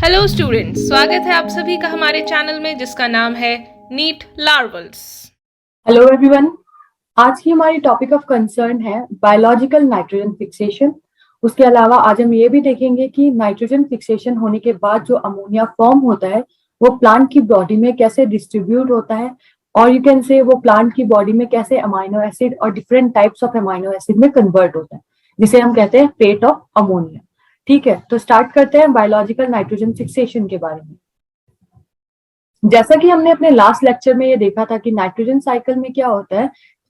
Hello students, स्वागत है आप सभी का हमारे चैनल में जिसका नाम है नीट लार्वल्स। Hello everyone. आज की हमारी टॉपिक ऑफ कंसर्न है बायोलॉजिकल नाइट्रोजन फिक्सेशन। उसके अलावा आज हम ये भी देखेंगे कि नाइट्रोजन फिक्सेशन होने के बाद जो अमोनिया फॉर्म होता है वो प्लांट की बॉडी में कैसे डिस्ट्रीब्यूट होता है, और यू कैन से वो प्लांट की बॉडी में कैसे अमाइनो एसिड और different types of amino acid में कन्वर्ट होता है, जिसे हम कहते हैं फेट ऑफ अमोनिया। ठीक है, तो स्टार्ट करते हैं बायोलॉजिकल नाइट्रोजन फिक्सेशन के बारे में। जैसा कि हमने अपने लास्ट लेक्चर में ये देखा था कि नाइट्रोजन साइकिल में क्या होता है,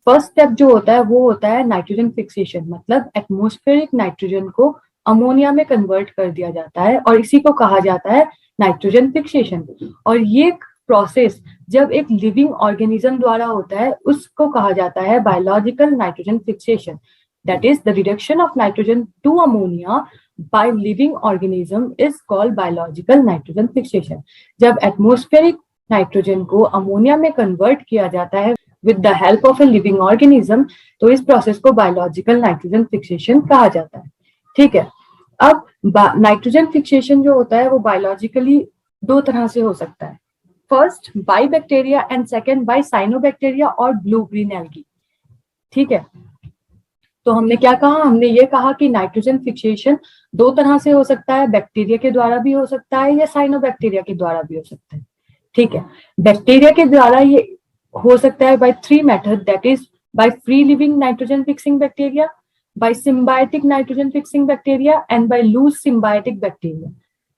फर्स्ट स्टेप जो होता है वो होता है नाइट्रोजन फिक्सेशन, मतलब एटमॉस्फेरिक नाइट्रोजन को अमोनिया में कन्वर्ट कर दिया जाता है और इसी को कहा जाता है नाइट्रोजन फिक्सेशन। और ये प्रोसेस जब एक लिविंग ऑर्गेनिज्म द्वारा होता है उसको कहा जाता है biological nitrogen fixation. That is the reduction of nitrogen to ammonia by living organism is called biological nitrogen fixation। जब एटमॉस्फेरिक नाइट्रोजन को अमोनिया में कन्वर्ट किया जाता है with the help of a living organism, तो इस प्रोसेस को biological nitrogen fixation कहा जाता है। ठीक है, अब नाइट्रोजन फिक्सेशन जो होता है वो बायोलॉजिकली दो तरह से हो सकता है। First by bacteria and second by cyanobacteria और ब्लू ग्रीन एल्गी। ठीक है, तो हमने क्या कहा, हमने ये कहा कि नाइट्रोजन फिक्सेशन दो तरह से हो सकता है, बैक्टीरिया के द्वारा भी हो सकता है या साइनोबैक्टीरिया के द्वारा भी हो सकता है। ठीक है, बैक्टीरिया के द्वारा ये हो सकता है by three method, that is by free living nitrogen fixing bacteria, by symbiotic nitrogen fixing bacteria and by loose symbiotic bacteria.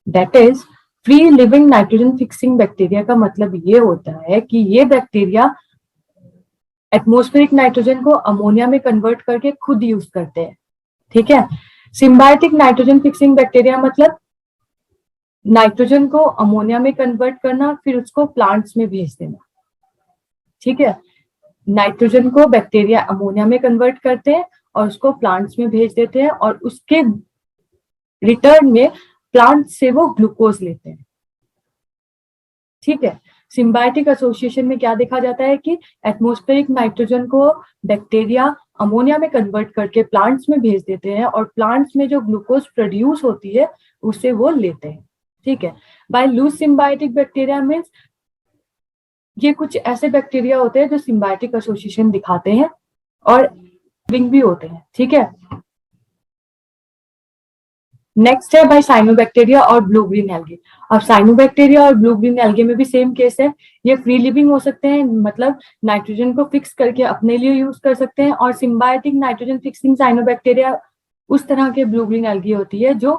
That is free living nitrogen fixing bacteria का मतलब ये होता है कि ये बैक्टीरिया एटमॉस्फेरिक नाइट्रोजन को ammonia में convert करके खुद यूज करते हैं। ठीक है, सिम्बायोटिक नाइट्रोजन फिक्सिंग बैक्टीरिया मतलब नाइट्रोजन को अमोनिया में कन्वर्ट करना फिर उसको प्लांट्स में भेज देना। ठीक है, नाइट्रोजन को बैक्टीरिया अमोनिया में कन्वर्ट करते हैं और उसको प्लांट्स में भेज देते हैं और उसके रिटर्न में प्लांट से वो ग्लूकोज लेते हैं। ठीक है, सिम्बायोटिक एसोसिएशन में क्या देखा जाता है कि एटमॉस्फेरिक नाइट्रोजन को बैक्टीरिया अमोनिया में कन्वर्ट करके प्लांट्स में भेज देते हैं और प्लांट्स में जो ग्लूकोज प्रोड्यूस होती है उसे वो लेते हैं। ठीक है, by loose symbiotic bacteria means ये कुछ ऐसे बैक्टीरिया होते हैं जो सिम्बायोटिक एसोसिएशन दिखाते हैं और लिविंग भी होते हैं। ठीक है, नेक्स्ट है बाय साइनोबैक्टीरिया और ब्लू ग्रीन एल्गी। अब साइनोबैक्टीरिया और ब्लू ग्रीन एल्गी में भी सेम केस है, ये फ्री लिविंग हो सकते हैं, मतलब नाइट्रोजन को फिक्स करके अपने लिए यूज कर सकते हैं, और सिम्बायोटिक नाइट्रोजन फिक्सिंग साइनोबैक्टीरिया उस तरह के ब्लू ग्रीन एल्गी होती है जो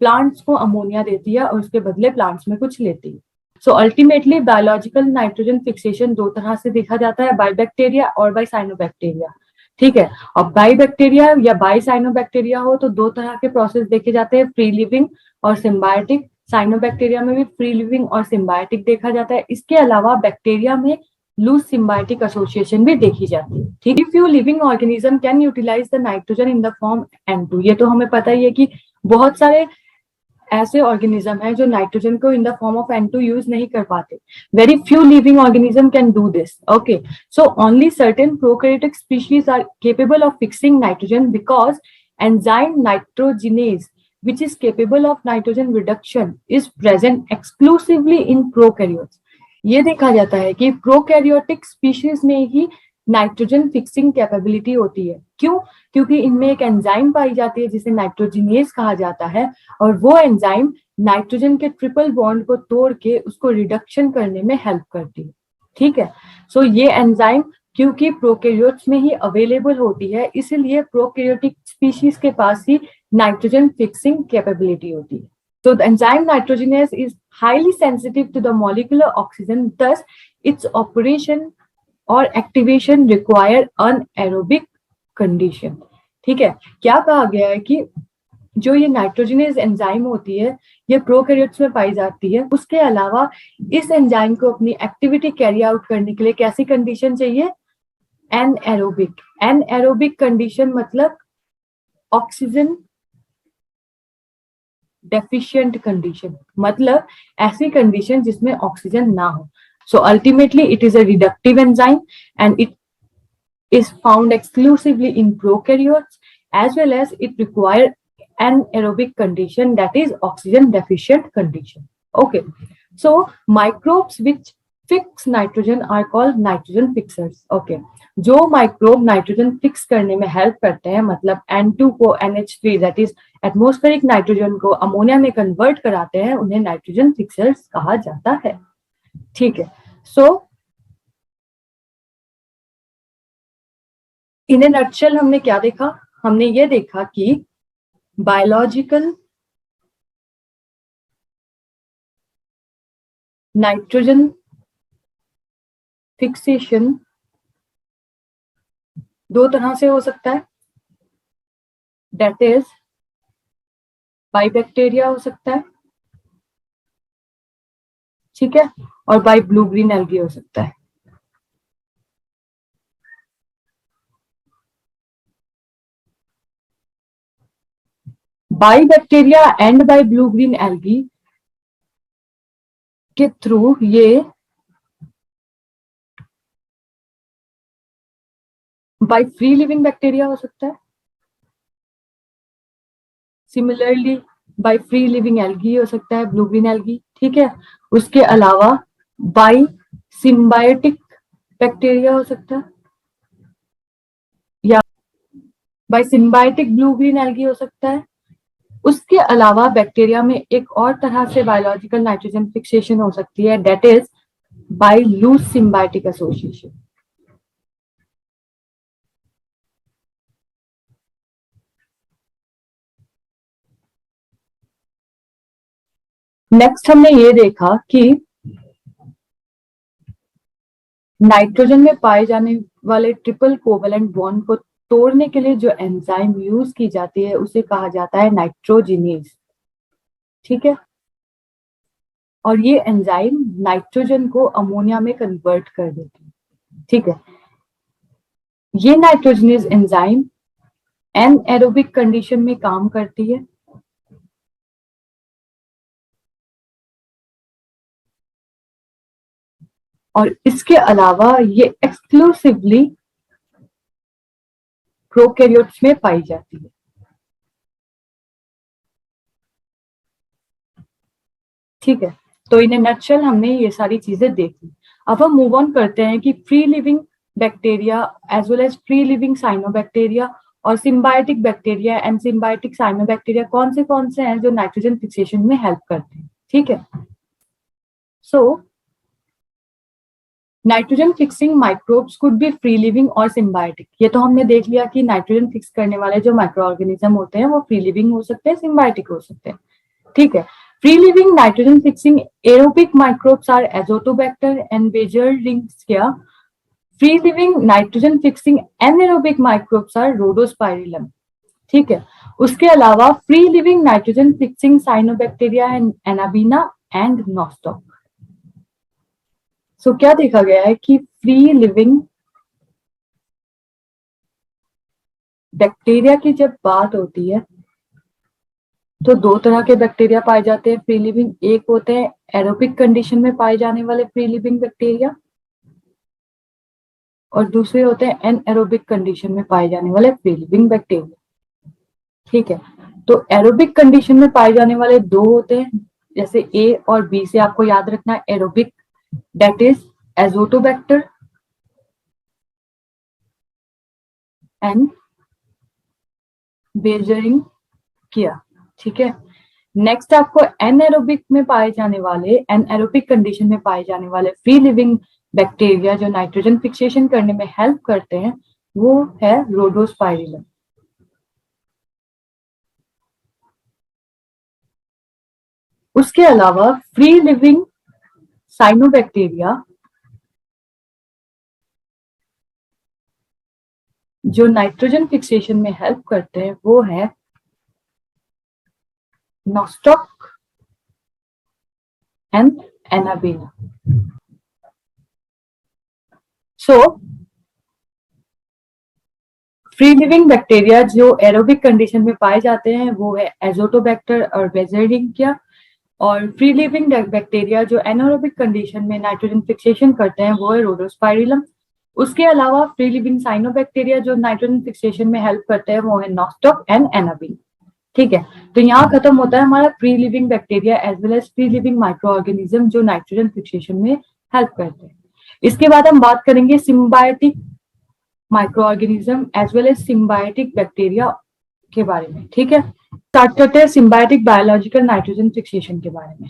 प्लांट्स को अमोनिया देती है और उसके बदले प्लांट्स में कुछ लेती है। So ultimately biological nitrogen fixation दो तरह से देखा जाता है, बाय बैक्टीरिया और बाय साइनोबैक्टीरिया। ठीक है, अब बाय बैक्टीरिया या बाय साइनोबैक्टीरिया हो तो दो तरह के प्रोसेस देखे जाते हैं, फ्री लिविंग और सिम्बायोटिक। साइनोबैक्टीरिया में भी फ्री लिविंग और सिम्बायोटिक देखा जाता है। इसके अलावा बैक्टीरिया में लूज सिम्बायोटिक एसोसिएशन भी देखी जाती है। ठीक, if you living organism can utilise the nitrogen in the form N2। ये तो हमें पता ही है कि बहुत सारे ऐसे ऑर्गेनिज्म है जो नाइट्रोजन को in the form of N2 use नहीं कर पाते। Very few living organism can do this. Okay, so only certain prokaryotic species are capable of fixing nitrogen because enzyme nitrogenase which is capable of nitrogen reduction is present exclusively in prokaryotes। ये देखा जाता है कि prokaryotic species में ही nitrogen fixing capability होती है। क्यों? क्योंकि इनमें एक एंजाइम पाई जाती है जिसे नाइट्रोजिनेज कहा जाता है, और वो एंजाइम नाइट्रोजन के ट्रिपल बॉन्ड को तोड़ के उसको रिडक्शन करने में हेल्प करती है। ठीक है, सो ये एंजाइम क्योंकि प्रोकैरियोट्स में ही अवेलेबल होती है, इसलिए प्रोकैरियोटिक स्पीशीज के पास ही नाइट्रोजन फिक्सिंग कैपेबिलिटी होती है। So the enzyme nitrogenase is highly sensitive to the molecular oxygen, thus its operation or activation require anaerobic condition। ठीक है, क्या कहा गया है कि जो ये नाइट्रोजनेज एंजाइम होती है ये प्रोकैरियोट्स में पाई जाती है। उसके अलावा इस एंजाइम को अपनी एक्टिविटी कैरी आउट करने के लिए कैसी कंडीशन चाहिए? एनएरोबिक। एनएरोबिक कंडीशन मतलब ऑक्सीजन डेफिशिएंट कंडीशन, मतलब ऐसी कंडीशन जिसमें ऑक्सीजन ना हो। So ultimately it is a reductive enzyme and it is found exclusively in prokaryotes, as well as it require an aerobic condition, that is oxygen deficient condition। Okay, so microbes which fix nitrogen are called nitrogen fixers. Okay, जो microbe nitrogen fix करने में help करते हैं, मतलब N2 को NH3 that is atmospheric nitrogen को ammonia में convert कराते हैं, उन्हें नाइट्रोजन फिक्सर्स कहा जाता है। ठीक है, सो इन ए नटशेल हमने क्या देखा? हमने ये देखा कि बायोलॉजिकल नाइट्रोजन फिक्सेशन दो तरह से हो सकता है, दैट इज बाई बैक्टीरिया हो सकता है, ठीक है, और बाई ब्लू ग्रीन एल्गी हो सकता है। By bacteria and by blue green algae के थ्रू ये बाई फ्री लिविंग बैक्टीरिया हो सकता है, similarly by free living algae हो सकता है, ब्लू ग्रीन एल्गी, ठीक है। उसके अलावा बाई सिम्बायोटिक बैक्टीरिया हो सकता है, या by symbiotic blue green algae हो सकता है। उसके अलावा बैक्टीरिया में एक और तरह से बायोलॉजिकल नाइट्रोजन फिक्सेशन हो सकती है, that is by loose symbiotic association. Next हमने ये देखा कि नाइट्रोजन में पाए जाने वाले ट्रिपल कोवेलेंट बॉन्ड को तोड़ने के लिए जो एंजाइम यूज की जाती है उसे कहा जाता है नाइट्रोजिनेज, ठीक है। और ये एंजाइम नाइट्रोजन को अमोनिया में कन्वर्ट कर देती है, ठीक है। ये नाइट्रोजिनेज एंजाइम एनएरोबिक कंडीशन में काम करती है, और इसके अलावा ये एक्सक्लूसिवली प्रोकैरियोट्स में पाई जाती है। ठीक है, तो इन नटशेल हमने ये सारी चीजें देख ली। अब हम मूव ऑन करते हैं कि free living bacteria as well as free living cyanobacteria और symbiotic bacteria and symbiotic cyanobacteria कौन से हैं जो नाइट्रोजन फिक्सेशन में हेल्प करते हैं, ठीक है। So nitrogen fixing microbes could be free living और सिम्बायोटिक। ये तो हमने देख लिया कि नाइट्रोजन फिक्स करने वाले जो माइक्रो ऑर्गेनिज्म होते हैं वो फ्री लिविंग हो सकते हैं, सिम्बायोटिक हो सकते हैं, ठीक है। Free living nitrogen fixing aerobic microbes are Azotobacter and Beijerinckia. Free living nitrogen fixing anaerobic microbes are Rhodospirillum, ठीक है। उसके अलावा free living nitrogen fixing cyanobacteria and Anabaena and Nostoc. So क्या देखा गया है कि फ्री लिविंग बैक्टीरिया की जब बात होती है तो दो तरह के बैक्टीरिया पाए जाते हैं फ्री लिविंग। एक होते हैं एरोबिक कंडीशन में पाए जाने वाले फ्री लिविंग बैक्टीरिया, और दूसरे होते हैं एनएरोबिक कंडीशन में पाए जाने वाले फ्री लिविंग बैक्टीरिया, ठीक है। तो एरोबिक कंडीशन में पाए जाने वाले दो होते हैं, जैसे ए और बी से आपको याद रखना है। Aerobic that is Azotobacter and Beijerinckia, ठीक है। नेक्स्ट आपको एनएरोबिक में पाए जाने वाले, एनएरोबिक कंडीशन में पाए जाने वाले फ्री लिविंग बैक्टीरिया जो नाइट्रोजन फिक्सेशन करने में हेल्प करते हैं वो है रोडोस्पाइरिलम। उसके अलावा फ्री लिविंग साइनोबैक्टीरिया जो नाइट्रोजन फिक्सेशन में हेल्प करते हैं वो है nostoc and anabaena. So free living bacteria जो एरोबिक कंडीशन में पाए जाते हैं वो है एजोटोबैक्टर और बेजरिंगिया, और फ्री लिविंग बैक्टीरिया जो एनारोबिक कंडीशन में नाइट्रोजन फिक्सेशन करते हैं वो है रोडोस्पाइरिलम। उसके अलावा फ्री लिविंग साइनोबैक्टीरिया जो नाइट्रोजन फिक्सेशन में हेल्प करते हैं वो है नॉस्टॉक एंड एनाबीना, ठीक है, तो यहाँ खत्म होता है हमारा free living bacteria as well as free living micro organism जो नाइट्रोजन फिक्सेशन में हेल्प करते हैं। इसके बाद हम बात करेंगे symbiotic micro organism as well as symbiotic bacteria के बारे में। ठीक है, स्टार्ट करते हैं सिम्बायोटिक बायोलॉजिकल नाइट्रोजन फिक्सेशन के बारे में।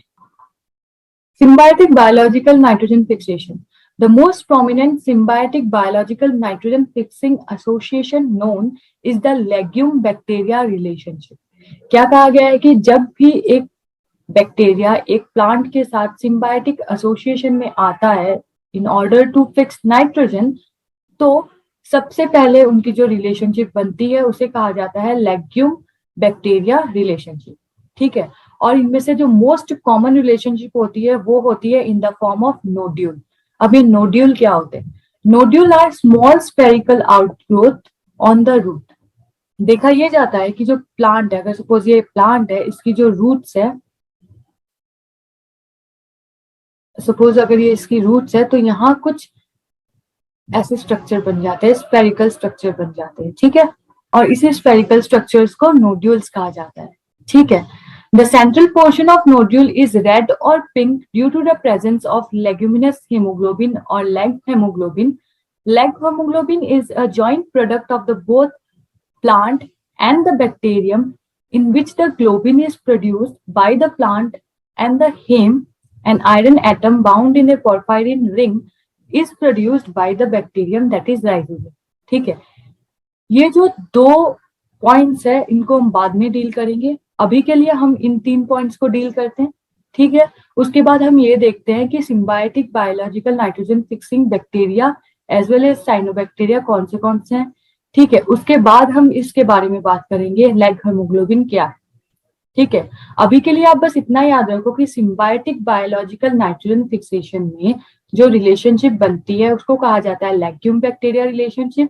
Symbiotic biological nitrogen fixation. The most prominent symbiotic biological nitrogen fixing association known is the legume bacteria relationship. क्या कहा गया है कि जब भी एक बैक्टीरिया एक प्लांट के साथ सिम्बायोटिक एसोसिएशन में आता है in order to fix nitrogen, तो सबसे पहले उनकी जो रिलेशनशिप बनती है उसे कहा जाता है लेग्यूम बैक्टीरिया रिलेशनशिप। ठीक है, और इनमें से जो मोस्ट कॉमन रिलेशनशिप होती है वो होती है in the form of nodule. अब ये नोड्यूल क्या होते हैं? Nodule are small spherical outgrowth on the root. देखा ये जाता है कि जो प्लांट है, अगर सपोज ये प्लांट है, इसकी जो रूट्स है, सपोज अगर ये इसकी रूट्स है, तो यहाँ कुछ ऐसे स्ट्रक्चर बन जाते हैं, स्पेरिकल स्ट्रक्चर बन जाते हैं। ठीक है, और इसी स्पेरिकल स्ट्रक्चर्स को नोड्यूल्स कहा जाता है। ठीक है, the central portion of nodule is red or pink due to the presence of leguminous hemoglobin or leg hemoglobin. Leg hemoglobin is a joint product of the both plant and the bacterium in which the globin is produced by the plant and the heme, an iron atom bound in a porphyrin ring, is produced by the bacterium that is rhizobia. ठीक है, ये जो दो points है इनको हम बाद में डील करेंगे, अभी के लिए हम इन 3 पॉइंट्स को डील करते हैं। ठीक है, उसके बाद हम ये देखते हैं कि symbiotic biological nitrogen fixing bacteria as well as cyanobacteria कौन से हैं। ठीक है, उसके बाद हम इसके बारे में बात करेंगे लेग हेमोग्लोबिन क्या है। ठीक है, अभी के लिए आप बस इतना याद रखो कि सिम्बायोटिक बायोलॉजिकल नाइट्रोजन फिक्सेशन में जो रिलेशनशिप बनती है उसको कहा जाता है लेग्यूम बैक्टीरिया रिलेशनशिप।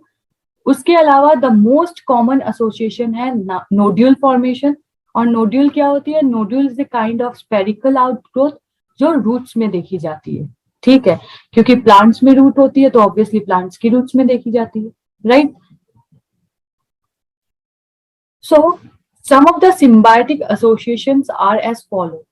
उसके अलावा द मोस्ट कॉमन एसोसिएशन है नोड्यूल फॉर्मेशन। और नोड्यूल क्या होती है? Nodule is a kind of spherical outgrowth जो रूट्स में देखी जाती है। ठीक है, क्योंकि प्लांट्स में रूट होती है तो ऑब्वियसली प्लांट्स की रूट्स में देखी जाती है, right. So some of the symbiotic associations are as follow: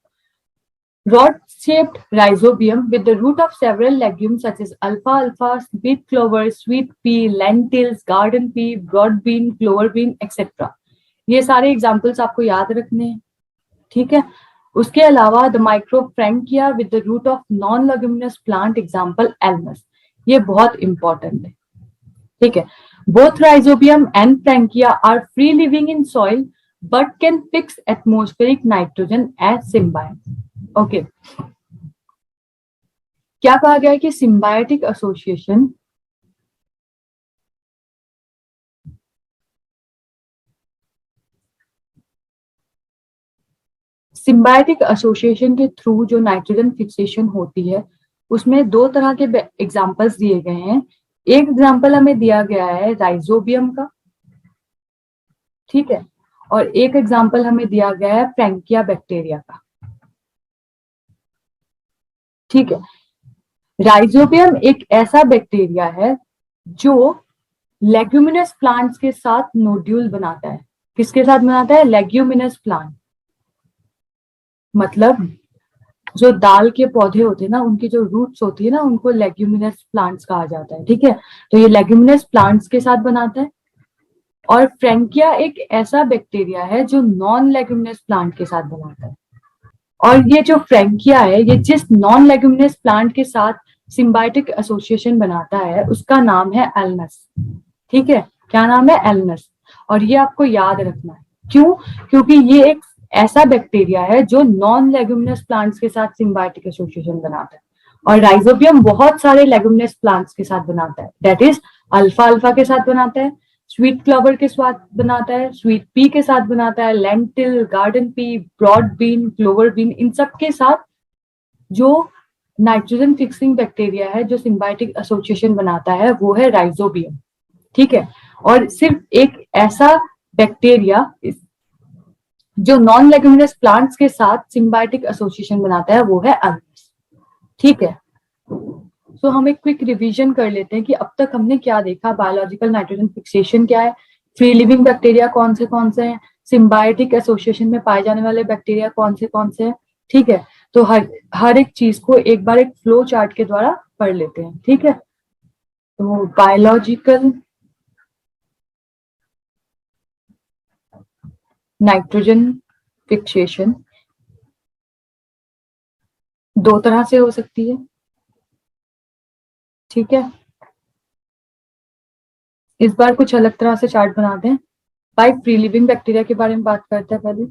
rod-shaped rhizobium with the root of several legumes such as alfalfa, sweet clover, sweet pea, lentils, garden pea, broad bean, clover bean, etc. ये सारे examples आपको याद रखने हैं। ठीक है, उसके अलावा the microfrankia with the root of non leguminous plant example Alnus, ये बहुत इंपॉर्टेंट है। ठीक है, both Rhizobium and Frankia are free living in soil but can fix atmospheric nitrogen as symbiont. Okay, क्या कहा गया है कि सिम्बायोटिक एसोसिएशन सिम्बायोटिक एसोसिएशन के थ्रू जो नाइट्रोजन फिक्सेशन होती है उसमें दो तरह के एग्जांपल्स दिए गए हैं। एक एग्जांपल हमें दिया गया है राइजोबियम का, ठीक है, और एक एग्जांपल हमें दिया गया है फ्रैंकिया बैक्टीरिया का। ठीक है, राइजोबियम एक ऐसा बैक्टीरिया है जो लेग्यूमिनस प्लांट्स के साथ नोड्यूल बनाता है। किसके साथ बनाता है? लेग्यूमिनस प्लांट, मतलब जो दाल के पौधे होते हैं ना, उनकी जो रूट्स होती है ना, उनको लेग्यूमिनस प्लांट्स कहा जाता है। ठीक है, तो ये लेग्यूमिनस प्लांट्स के साथ बनाता है। और फ्रैंकिया एक ऐसा बैक्टीरिया है जो नॉन लेग्यूमिनस प्लांट के साथ बनाता है। और ये जो फ्रैंकिया है, ये जिस नॉन लेग्यूमिनस प्लांट के साथ सिम्बायोटिक एसोसिएशन बनाता है उसका नाम है एल्नस। ठीक है, क्या नाम है? एल्नस। और ये आपको याद रखना है। क्यों? क्योंकि ये एक ऐसा बैक्टीरिया है जो नॉन लेग्यूमिनस प्लांट्स के साथ सिम्बायोटिक एसोसिएशन बनाता है। और राइजोबियम बहुत सारे लेग्यूमिनस प्लांट्स के साथ बनाता है, दैट इज अल्फा के साथ बनाता है, स्वीट क्लवर के साथ बनाता है, स्वीट पी के साथ बनाता है, lentil, garden pea, broad bean, clover bean, इन सब के साथ जो नाइट्रोजन फिक्सिंग बैक्टीरिया है जो सिम्बायोटिक एसोसिएशन बनाता है वो है राइजोबियम। ठीक है, और सिर्फ एक ऐसा बैक्टीरिया जो नॉन लेग्यूमिनस प्लांट्स के साथ सिम्बायोटिक एसोसिएशन बनाता है वो है एल्नस। ठीक है, तो हम एक क्विक रिवीजन कर लेते हैं कि अब तक हमने क्या देखा। बायोलॉजिकल नाइट्रोजन फिक्सेशन क्या है, फ्री लिविंग बैक्टीरिया कौन से हैं, सिम्बायोटिक एसोसिएशन में पाए जाने वाले बैक्टीरिया कौन से हैं। ठीक है, तो हर एक चीज को एक बार एक फ्लो चार्ट के द्वारा पढ़ लेते हैं। ठीक है, तो बायोलॉजिकल नाइट्रोजन फिक्सेशन दो तरह से हो सकती है। ठीक है, इस बार कुछ अलग तरह से चार्ट बनाते हैं। बाय फ्री लिविंग बैक्टीरिया के बारे में बात करते हैं पहले।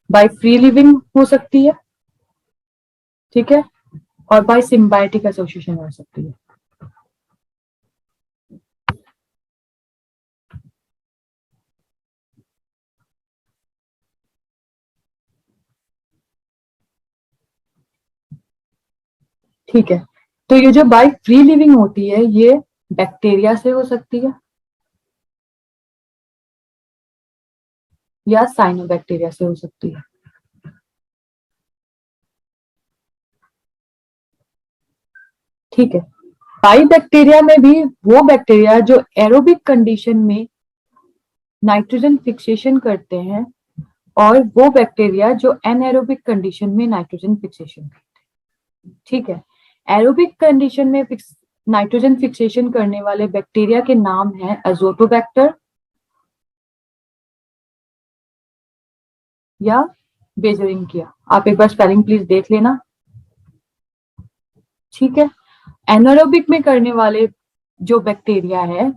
बाय फ्री लिविंग हो सकती है, ठीक है, और बाय सिम्बायोटिक एसोसिएशन हो सकती है। ठीक है, तो ये जो बाय फ्री लिविंग होती है ये बैक्टीरिया से हो सकती है या साइनोबैक्टीरिया से हो सकती है। ठीक है, बाई बैक्टीरिया में भी वो बैक्टीरिया जो एरोबिक कंडीशन में नाइट्रोजन फिक्सेशन करते हैं और वो बैक्टीरिया जो एनएरोबिक कंडीशन में नाइट्रोजन फिक्सेशन करते हैं। ठीक है, एरोबिक कंडीशन में नाइट्रोजन फिक्सेशन करने वाले बैक्टीरिया के नाम है अजोटोबैक्टर या बेजोरिंकिया। आप एक बार स्पेलिंग प्लीज देख लेना। ठीक है, एनारोबिक में करने वाले जो बैक्टीरिया है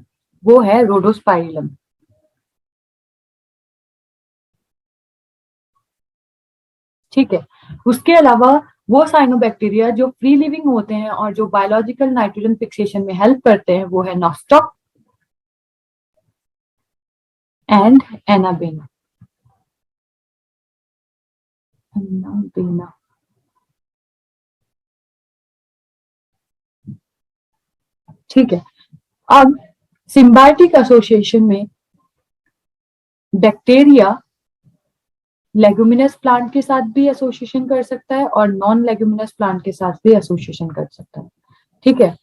वो है रोडोस्पाइरिलम। ठीक है, उसके अलावा वो साइनोबैक्टीरिया जो फ्री लिविंग होते हैं और जो बायोलॉजिकल नाइट्रोजन फिक्सेशन में हेल्प करते हैं वो है नॉस्टॉक एंड एनाबेना। ठीक है, अब सिम्बायोटिक एसोसिएशन में बैक्टीरिया लेगुमिनस प्लांट के साथ भी एसोसिएशन कर सकता है और नॉन लेगुमिनस प्लांट के साथ भी एसोसिएशन कर सकता है। ठीक है,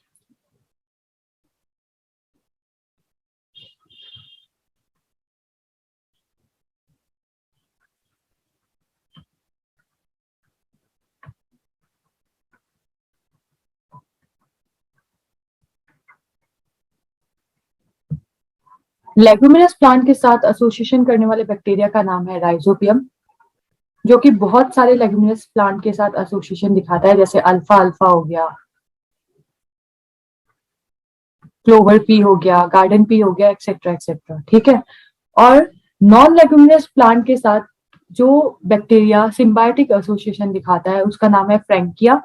लेगुमिनस प्लांट के साथ एसोसिएशन करने वाले बैक्टीरिया का नाम है राइजोबियम, जो कि बहुत सारे लेगुमिनस प्लांट के साथ एसोसिएशन दिखाता है, जैसे अल्फा अल्फा हो गया, क्लोवर पी हो गया, गार्डन पी हो गया, एक्सेट्रा एक्सेट्रा। ठीक है, और नॉन लेगुमिनस प्लांट के साथ जो बैक्टीरिया सिम्बायोटिक एसोसिएशन दिखाता है उसका नाम है फ्रैंकिया,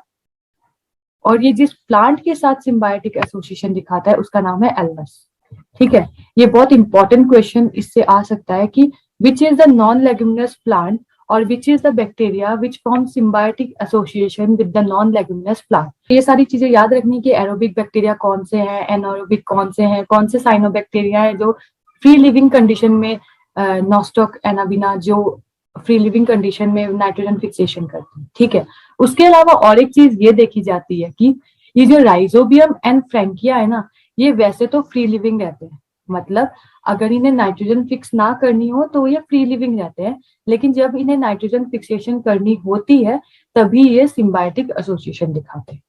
और ये जिस प्लांट के साथ सिम्बायोटिक एसोसिएशन दिखाता है उसका नाम है एल्मस। ठीक है, ये बहुत इंपॉर्टेंट क्वेश्चन इससे आ सकता है कि which is the non leguminous plant और which is the bacteria which form symbiotic association with the non leguminous plant. ये सारी चीजें याद रखनी कि एरोबिक बैक्टीरिया कौन से हैं, एनारोबिक कौन से हैं, कौन से साइनोबैक्टीरिया है जो फ्री लिविंग कंडीशन में नॉस्टॉक एनाबिना जो फ्री लिविंग कंडीशन में नाइट्रोजन फिक्सेशन करते हैं। ठीक है, उसके अलावा और एक चीज ये देखी जाती है कि ये जो राइजोबियम एंड फ्रैंकिया है ना, ये वैसे तो फ्री लिविंग रहते हैं, मतलब अगर इन्हें नाइट्रोजन फिक्स ना करनी हो तो ये फ्री लिविंग रहते हैं, लेकिन जब इन्हें नाइट्रोजन फिक्सेशन करनी होती है तभी ये सिम्बायोटिक एसोसिएशन दिखाते हैं।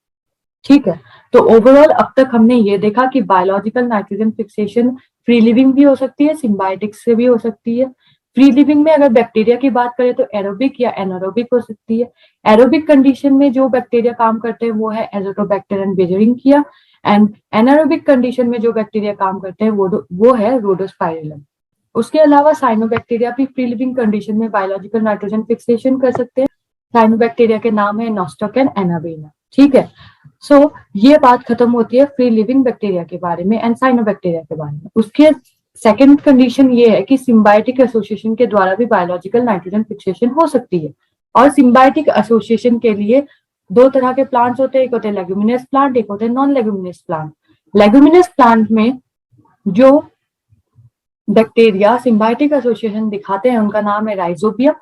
ठीक है, तो ओवरऑल अब तक हमने ये देखा कि biological nitrogen fixation free living भी हो सकती है, सिम्बायोटिक से भी हो सकती है। फ्री लिविंग में अगर बैक्टीरिया की बात करें तो एरोबिक या एनारोबिक हो सकती है। एरोबिक कंडीशन में जो बैक्टीरिया काम करते हैं वो है Azotobacter and Beijerinckia, and anaerobic condition में जो बैक्टीरिया काम करते हैं वो है रोडोस्पाइरिलम। उसके अलावा साइनोबैक्टीरिया भी फ्री लिविंग कंडीशन में बायोलॉजिकल नाइट्रोजन फिक्सेशन कर सकते हैं। साइनोबैक्टीरिया के नाम है नॉस्टॉक एंड एनाबेना। ठीक है, सो ये बात खत्म होती है फ्री लिविंग बैक्टीरिया के बारे में एंड साइनोबैक्टीरिया के बारे में। उसके सेकंड कंडीशन ये है कि सिम्बायोटिक एसोसिएशन के द्वारा भी बायोलॉजिकल नाइट्रोजन फिक्सेशन हो सकती है, और सिम्बायोटिक एसोसिएशन के लिए दो तरह के प्लांट्स होते हैं, एक होते हैं लेगुमिनस प्लांट, एक होते हैं non leguminous plant. Leguminous plant में जो बैक्टीरिया सिम्बायोटिक एसोसिएशन दिखाते हैं उनका नाम है राइजोबियम,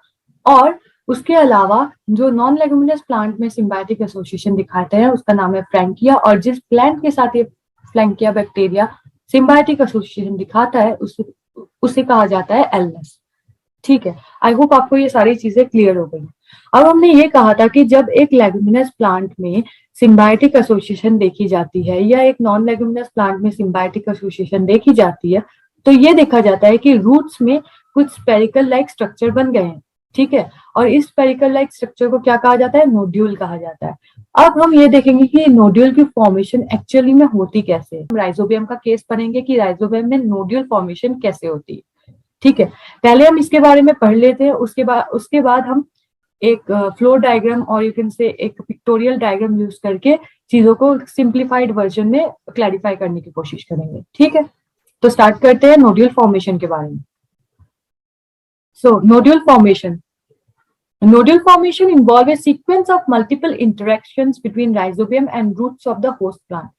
और उसके अलावा जो नॉन लेगुमिनस प्लांट में सिम्बायोटिक एसोसिएशन दिखाते हैं उसका नाम है फ्रैंकिया, और जिस प्लांट के साथ ये फ्रैंकिया बैक्टीरिया सिम्बायोटिक एसोसिएशन दिखाता है उसे कहा जाता है एल्मस। ठीक है, आई होप आपको ये सारी चीजें क्लियर हो गई। अब हमने ये कहा था कि जब एक लेगुमिनस प्लांट में सिम्बायोटिक एसोसिएशन देखी जाती है या एक नॉन लेगुमिनस प्लांट में सिम्बायोटिक एसोसिएशन देखी जाती है, तो ये देखा जाता है कि रूट्स में कुछ स्पेरिकल लाइक स्ट्रक्चर बन गए हैं। ठीक है, और इस स्पेरिकल लाइक स्ट्रक्चर को क्या कहा जाता है? नोड्यूल कहा जाता है। अब हम ये देखेंगे कि नोड्यूल की फॉर्मेशन एक्चुअली में होती कैसे है। हम राइजोबियम का केस पढ़ेंगे कि राइजोबियम में नोड्यूल फॉर्मेशन कैसे होती है। ठीक है, पहले हम इसके बारे में पढ़ लेते हैं, उसके बाद हम एक फ्लो डायग्राम और यू कैन से एक पिक्टोरियल डायग्राम यूज करके चीजों को सिंप्लीफाइड वर्जन में क्लैरिफाई करने की कोशिश करेंगे। ठीक है, तो स्टार्ट करते हैं नोड्यूल फॉर्मेशन के बारे में। So nodule formation involve a sequence of multiple interactions between rhizobium and roots of the host plant.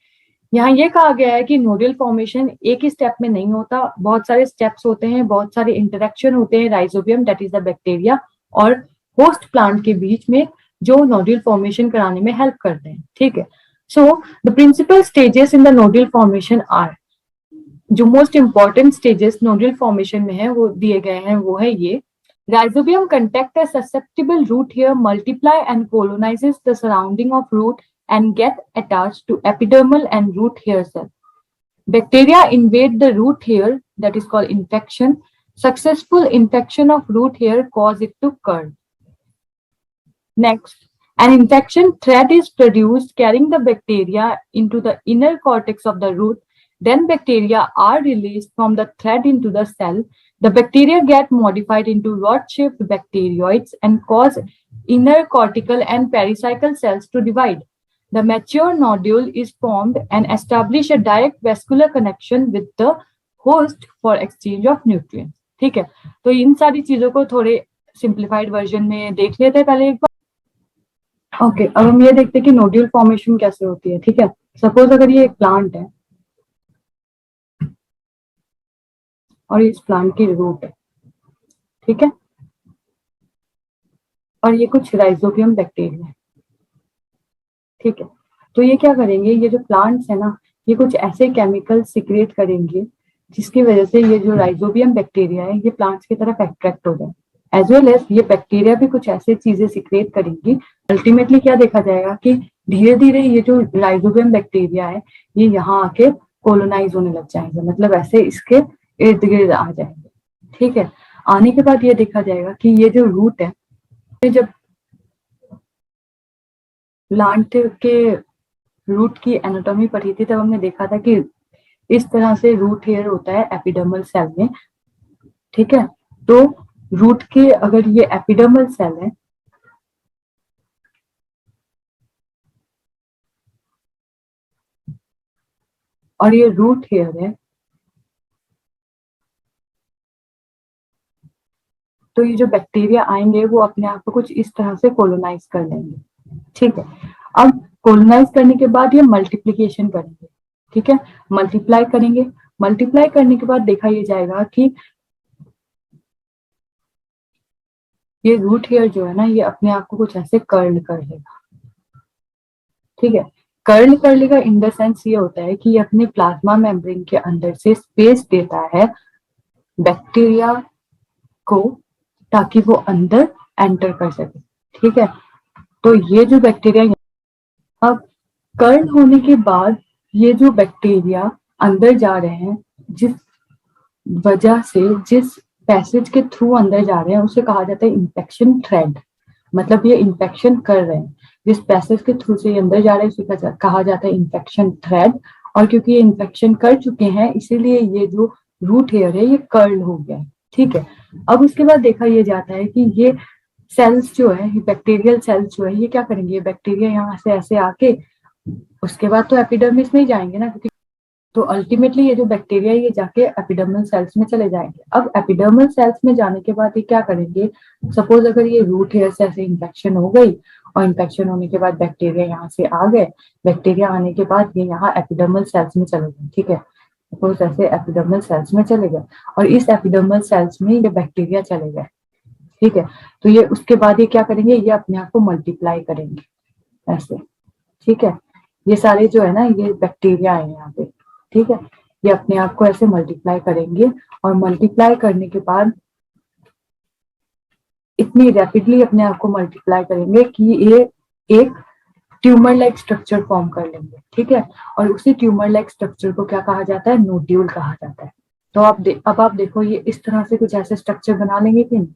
यहाँ ये कहा गया है कि नोड्यूल फॉर्मेशन एक ही स्टेप में नहीं होता, बहुत सारे स्टेप्स होते हैं, बहुत सारे इंटरेक्शन होते हैं rhizobium that is the bacteria और होस्ट प्लांट के बीच में, जो नोड्यूल फॉर्मेशन कराने में हेल्प करते हैं। ठीक है, so the principal stages in the nodule formation are, जो most important stages nodule formation में है वो दिए गए हैं, वो है ये। Rhizobium contact a susceptible root hair, multiply and colonizes the surrounding of root and get attached to epidermal and root hair cell. Bacteria invade the root hair, that is called infection. Successful infection of root hair cause it to curl. Next, an infection thread is produced carrying the bacteria into the inner cortex of the root. Then bacteria are released from the thread into the cell. The bacteria get modified into rod-shaped bacterioids and cause inner cortical and pericycle cells to divide. The mature nodule is formed and establish a direct vascular connection with the host for exchange of nutrients. ठीक है, तो इन सारी चीजों को थोड़े simplified version में देख लेते हैं पहले एक बार। ओके, अब हम ये देखते हैं कि नोड्यूल फॉर्मेशन कैसे होती है। ठीक है, सपोज अगर ये एक प्लांट है और इस प्लांट की रूट है, ठीक है, और ये कुछ राइजोबियम बैक्टीरिया है। ठीक है, तो ये क्या करेंगे, ये जो प्लांट्स है ना, ये कुछ ऐसे केमिकल सिक्रेट करेंगे जिसकी वजह से ये जो राइजोबियम बैक्टीरिया है ये प्लांट्स की तरफ अट्रैक्ट हो जाए। एज वेल एज ये बैक्टीरिया भी कुछ ऐसे चीजें सिक्रेट करेंगी। अल्टीमेटली क्या देखा जाएगा कि धीरे धीरे ये जो राइजोबियम बैक्टीरिया है ये यहाँ आके कोलोनाइज होने लग जाएंगे, मतलब ऐसे इसके इर्द गिर्द आ जाएंगे। ठीक है, आने के बाद ये देखा जाएगा कि ये जो रूट है, जब प्लांट के रूट की एनाटॉमी पढ़ी थी तब हमने देखा था कि इस तरह से रूट हेयर होता है एपिडर्मल सेल में। ठीक है, तो रूट के अगर ये एपिडर्मल सेल है और ये रूट हेयर है, तो ये जो बैक्टीरिया आएंगे वो अपने आप को कुछ इस तरह से कोलोनाइज कर लेंगे। ठीक है, अब कोलोनाइज करने के बाद ये मल्टीप्लीकेशन करेंगे। ठीक है, मल्टीप्लाई करेंगे, मल्टीप्लाई करने के बाद देखा ये जाएगा कि ये रूट हेयर जो है ना ये अपने आप को कुछ ऐसे कर्ल कर लेगा। ठीक है, कर्ल कर लेगा इन द सेंस ये होता है कि ये अपने प्लाज्मा मेम्ब्रेन के अंदर से स्पेस देता है बैक्टीरिया को ताकि वो अंदर एंटर कर सके। ठीक है, तो ये जो बैक्टीरिया, अब कर्ल होने के बाद ये जो बैक्टीरिया अंदर जा रहे हैं, जिस वजह से जिस पैसेज के थ्रू अंदर जा रहे हैं उसे कहा जाता है इंफेक्शन थ्रेड। मतलब ये इंफेक्शन कर रहे हैं, जिस पैसेज के थ्रू से ये अंदर जा रहे हैं उसे कहा जाता है इंफेक्शन थ्रेड। और क्योंकि ये इंफेक्शन कर चुके हैं इसीलिए ये जो रूट हेयर है ये कर्ल हो गया है। ठीक है, अब उसके बाद देखा ये जाता है कि ये सेल्स जो है, बैक्टीरियल सेल्स जो है, ये क्या करेंगे, बैक्टीरिया यहाँ से ऐसे आके उसके बाद तो एपिडर्मिस में ही जाएंगे ना, क्योंकि तो अल्टीमेटली ये जो बैक्टीरिया ये जाके एपिडर्मल सेल्स में चले जाएंगे। अब एपिडर्मल सेल्स में जाने के बाद ये क्या करेंगे, सपोज अगर ये रूट हेयर से ऐसे इंफेक्शन हो गई और इंफेक्शन होने के बाद बैक्टीरिया यहाँ से आ गए, बैक्टीरिया आने के बाद ये यहाँ एपिडर्मल सेल्स में चले गए। ठीक है, सपोज ऐसे एपिडर्मल सेल्स में चले गए और इस एपिडर्मल सेल्स में ये बैक्टीरिया चले गए। ठीक है, तो ये उसके बाद ये क्या करेंगे, ये अपने आप को मल्टीप्लाई करेंगे ऐसे। ठीक है, ये सारे जो है ना ये बैक्टीरिया है यहाँ पे। ठीक है, ये अपने आप को ऐसे मल्टीप्लाई करेंगे और मल्टीप्लाई करने के बाद इतनी रैपिडली अपने आप को मल्टीप्लाई करेंगे कि ये एक ट्यूमर लाइक स्ट्रक्चर फॉर्म कर लेंगे, ठीक है। और उसी ट्यूमर लाइक स्ट्रक्चर को क्या कहा जाता है, नोड्यूल कहा जाता है। तो अब आप देखो ये इस तरह से कुछ ऐसे स्ट्रक्चर बना लेंगे कि नहीं,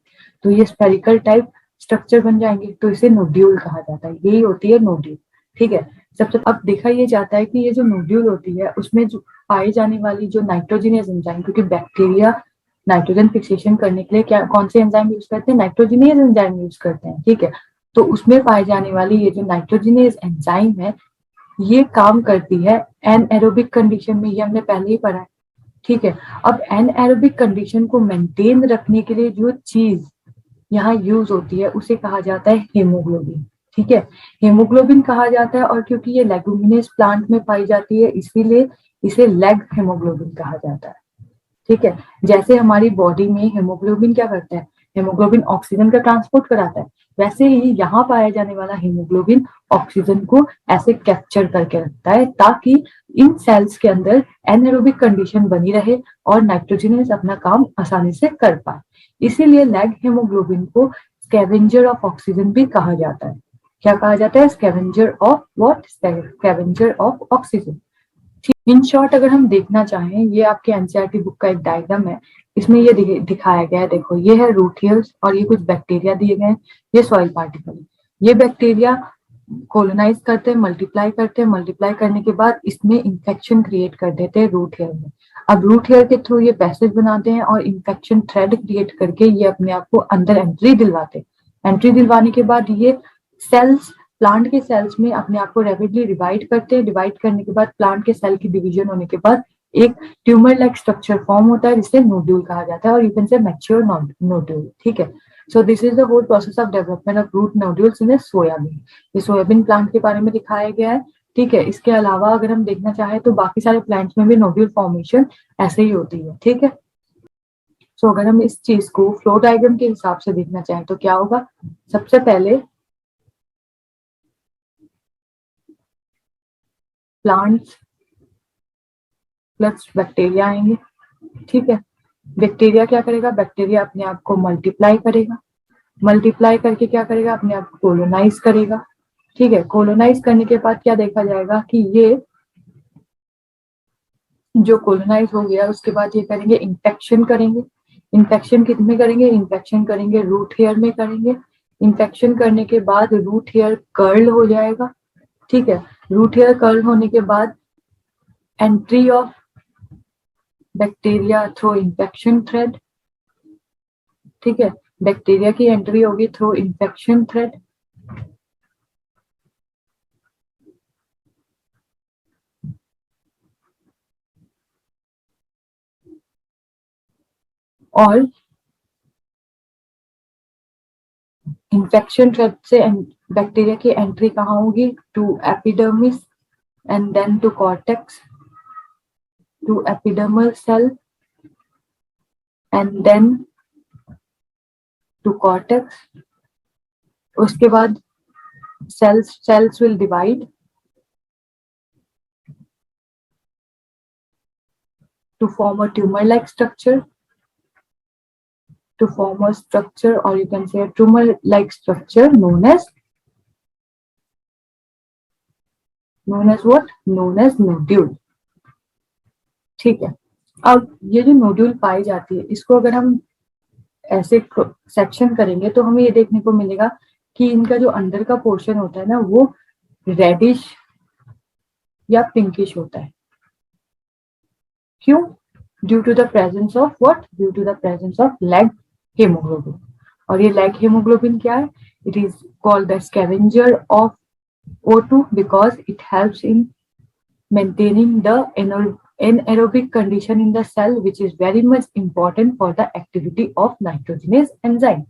तो ये स्फेरिकल टाइप स्ट्रक्चर बन जाएंगे, तो इसे नोड्यूल कहा जाता है। यही होती है नोड्यूल, ठीक है। सबसे अब देखा ये जाता है कि ये जो नोड्यूल होती है उसमें जो पाई जाने वाली जो नाइट्रोजिनियस एंजाइम, क्योंकि बैक्टीरिया नाइट्रोजन फिक्सेशन करने के लिए क्या कौन से एंजाइम यूज करते हैं, नाइट्रोजिनियस एंजाइम यूज करते हैं, ठीक है। तो उसमें पाई जाने वाली ये जो नाइट्रोजिनियस एंजाइम है ये काम करती है एनएरोबिक कंडीशन में, ये हमने पहले ही पढ़ा है, ठीक है। अब एनएरोबिक कंडीशन को मेंटेन रखने के लिए जो चीज यहाँ यूज होती है उसे कहा जाता है हेमोग्लोबिन, ठीक है। हेमोग्लोबिन कहा जाता है, और क्योंकि ये लेगुमिनेस प्लांट में पाई जाती है इसीलिए इसे लेग हेमोग्लोबिन कहा जाता है, ठीक है। जैसे हमारी बॉडी में हेमोग्लोबिन क्या करता है, हेमोग्लोबिन ऑक्सीजन का ट्रांसपोर्ट कराता है, वैसे ही यहाँ पाया जाने वाला हेमोग्लोबिन ऑक्सीजन को ऐसे कैप्चर करके रखता है ताकि इन सेल्स के अंदर एनएरोबिक कंडीशन बनी रहे और नाइट्रोजनस अपना काम आसानी से कर पाए। इसीलिए लैग हेमोग्लोबिन को स्कैवेंजर ऑफ ऑक्सीजन भी कहा जाता है। क्या कहा जाता है, scavenger of what, scavenger of oxygen. In short अगर हम देखना चाहें, ये आपके एनसीईआरटी बुक का एक डायग्राम है, इसमें ये दिखाया गया है। देखो ये है रूट हेयर्स और ये कुछ बैक्टीरिया दिए गए हैं, ये सॉइल पार्टिकल। ये बैक्टीरिया कोलोनाइज करते हैं, मल्टीप्लाई करने के बाद इसमें इंफेक्शन क्रिएट कर देते हैं रूट हेयर में। अब रूट हेयर के थ्रू ये पैसेज बनाते हैं और इंफेक्शन थ्रेड क्रिएट करके ये अपने आप को अंदर एंट्री दिलवाते हैं। एंट्री दिलवाने के बाद ये सेल्स प्लांट के सेल्स में अपने आप को रैपिडली डिवाइड करते हैं। डिवाइड करने के बाद प्लांट के सेल की डिवीजन होने के बाद एक ट्यूमर लाइक स्ट्रक्चर फॉर्म होता है जिसे नोड्यूल कहा जाता है, और you can say mature nodule, ठीक है। So this is the whole process of development of root nodules in soybean. ये सोयाबीन प्लांट के बारे में दिखाया गया है, ठीक है। इसके अलावा अगर हम देखना चाहें तो बाकी सारे प्लांट्स में भी नोड्यूल फॉर्मेशन ऐसे ही होती है, ठीक है। सो अगर हम इस चीज को फ्लो डायग्राम के हिसाब से देखना चाहें तो क्या होगा, सबसे पहले प्लांट्स प्लस बैक्टीरिया आएंगे, ठीक है। बैक्टीरिया क्या करेगा, बैक्टीरिया अपने आप को मल्टीप्लाई करेगा, मल्टीप्लाई करके क्या करेगा, अपने आप को कोलोनाइज करेगा, ठीक है। कोलोनाइज करने के बाद क्या देखा जाएगा कि ये जो कोलोनाइज हो गया उसके बाद ये करेंगे इंफेक्शन करेंगे। इंफेक्शन कितने करेंगे, इंफेक्शन करेंगे रूट हेयर में करेंगे। इंफेक्शन करने के बाद रूट हेयर कर्ल हो जाएगा, ठीक है। रूट हेयर कर्ल होने के बाद entry of bacteria through infection thread, ठीक है। बैक्टीरिया की एंट्री होगी थ्रू इंफेक्शन थ्रेड, और इंफेक्शन थ्रेड से बैक्टीरिया की एंट्री कहाँ होगी, to epidermis and then to cortex, to epidermal cell and then to cortex. उसके बाद cells will divide to form a tumor like structure, to form a structure, or you can say a tumor like structure known as what, known as nodule, ठीक है। अब ये जो nodule पाई जाती है इसको अगर हम ऐसे सेक्शन करेंगे तो हमें ये देखने को मिलेगा कि इनका जो अंदर का पोर्शन होता है ना वो रेडिश या पिंकिश होता है। क्यों, due to the presence of what, due to the presence of leg haemoglobin. और ये लैग हेमोग्लोबिन क्या है, it is called the scavenger of O2 because it helps in maintaining the anaerobic condition in the cell, which is very much important for the activity of nitrogenase enzyme,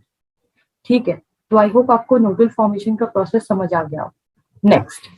ठीक है। तो आई hope आपको nodal formation का process समझ आ गया। Next,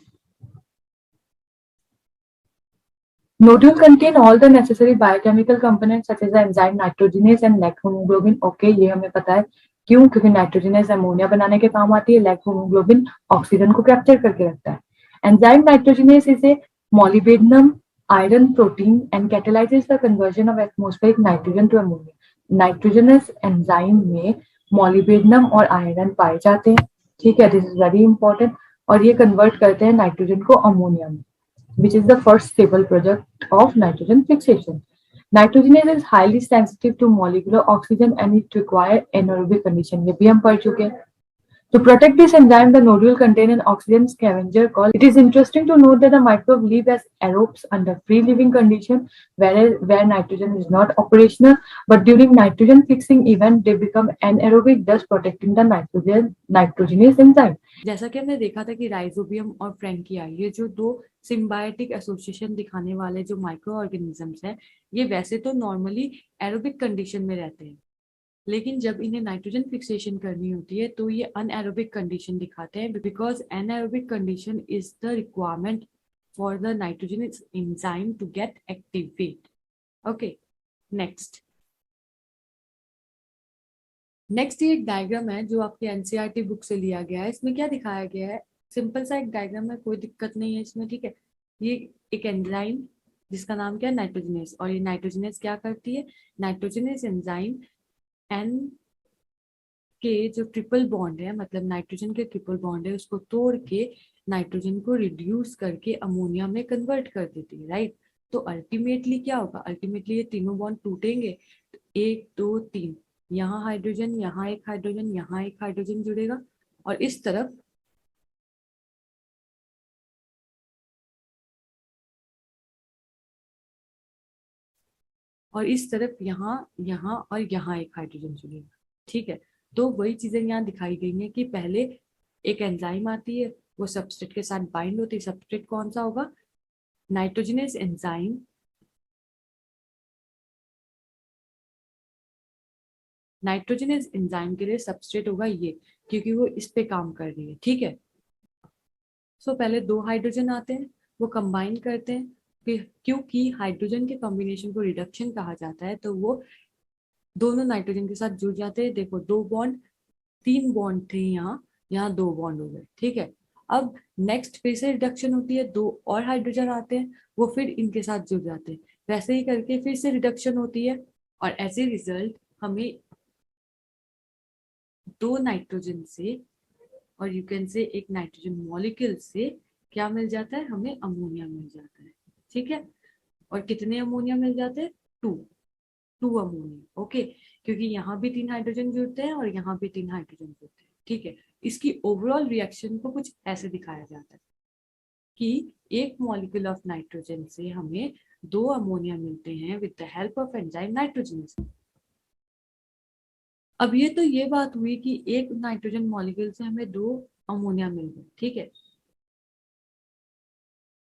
nodule contain all the necessary biochemical components such as the enzyme nitrogenase and lag hemoglobin। Okay, ये हमें पता है, क्यों, क्योंकि नाइट्रोजनस अमोनिया बनाने के काम आती है, लैग हेमोग्लोबिन ऑक्सीजन को कैप्चर करके रखता है। Enzyme nitrogenous is a molybdenum iron protein and catalyzes the conversion of atmospheric nitrogen to ammonia। Nitrogenous enzyme में मॉलिब्डेनम और आयरन पाए जाते हैं। ठीक है, दिस इज वेरी इंपॉर्टेंट। और ये कन्वर्ट करते हैं नाइट्रोजन को अमोनिया में, which is the first stable product of nitrogen fixation. Nitrogenase is highly sensitive to molecular oxygen and it requires anaerobic condition. ये भी हम पढ़ चुके हैं। To protect this enzyme, the nodule contain an oxygen scavenger called. It is interesting to note that the microbe live as aerobes under free living condition, where nitrogen is not operational. But during nitrogen fixing event, they become anaerobic, thus protecting the nitrogenase enzyme. जैसा कि हमने देखा था कि rhizobium और Frankia, ये जो दो सिम्बायोटिक एसोसिएशन दिखाने वाले जो माइक्रो ऑर्गेनिजम्स हैं, ये वैसे तो नॉर्मली एरोबिक कंडीशन में रहते हैं, लेकिन जब इन्हें नाइट्रोजन फिक्सेशन करनी होती है तो ये अनएरोबिक कंडीशन दिखाते हैं, because anaerobic condition is the requirement for the nitrogen enzyme to get activate. Okay, next ये एक डायग्राम है जो आपके एनसीईआरटी बुक से लिया गया है। इसमें क्या दिखाया गया है, सिंपल सा एक डायग्राम है, कोई दिक्कत नहीं है इसमें। ठीक है, ये एक एंजाइम जिसका नाम क्या है, नाइट्रोजनेस, और ये नाइट्रोजनेस क्या करती है, नाइट्रोजनेस एंजाइम एन के जो ट्रिपल बॉन्ड है, मतलब नाइट्रोजन के ट्रिपल बॉन्ड है, उसको तोड़ के नाइट्रोजन को रिड्यूस करके अमोनिया में कन्वर्ट कर देती है, राइट। तो अल्टीमेटली क्या होगा, अल्टीमेटली ये तीनों बॉन्ड टूटेंगे, 1 2 3, यहाँ हाइड्रोजन, यहाँ एक हाइड्रोजन, यहाँ एक हाइड्रोजन जुड़ेगा, और इस तरफ यहाँ यहाँ और यहाँ एक हाइड्रोजन जुड़ेगा। ठीक है, तो वही चीजें यहाँ दिखाई गई हैं कि पहले एक एंजाइम आती है, वो सबस्ट्रेट के साथ बाइंड होती है। सबस्ट्रेट कौन सा होगा, नाइट्रोजनेस एंजाइम, नाइट्रोजनेस एंजाइम के लिए सबस्ट्रेट होगा ये, क्योंकि वो इस पे काम कर रही है। ठीक है, सो पहले 2 हाइड्रोजन आते हैं, वो कंबाइन करते हैं, क्योंकि हाइड्रोजन के कॉम्बिनेशन को रिडक्शन कहा जाता है, तो वो दोनों नाइट्रोजन के साथ जुड़ जाते हैं। देखो 2 बॉन्ड, 3 बॉन्ड थे यहाँ 2 बॉन्ड हो गए। ठीक है, अब नेक्स्ट फिर से रिडक्शन होती है, 2 और हाइड्रोजन आते हैं, वो फिर इनके साथ जुड़ जाते हैं, वैसे ही करके फिर से रिडक्शन होती है, और एज ए रिजल्ट हमें 2 नाइट्रोजन से, और यू कैन से एक नाइट्रोजन मॉलिक्यूल से क्या मिल जाता है, हमें अमोनिया मिल जाता है। ठीक है, और कितने अमोनिया मिल जाते हैं, 2 अमोनिया। ओके, क्योंकि यहाँ भी 3 हाइड्रोजन जुड़ते हैं और यहाँ भी 3 हाइड्रोजन जुड़ते हैं। ठीक है, इसकी ओवरऑल रिएक्शन को कुछ ऐसे दिखाया जाता है कि एक मॉलिक्यूल ऑफ नाइट्रोजन से हमें 2 अमोनिया मिलते हैं with the help of enzyme nitrogenase. अब ये बात हुई कि एक नाइट्रोजन मॉलिक्यूल से हमें 2 अमोनिया मिल गए। ठीक है,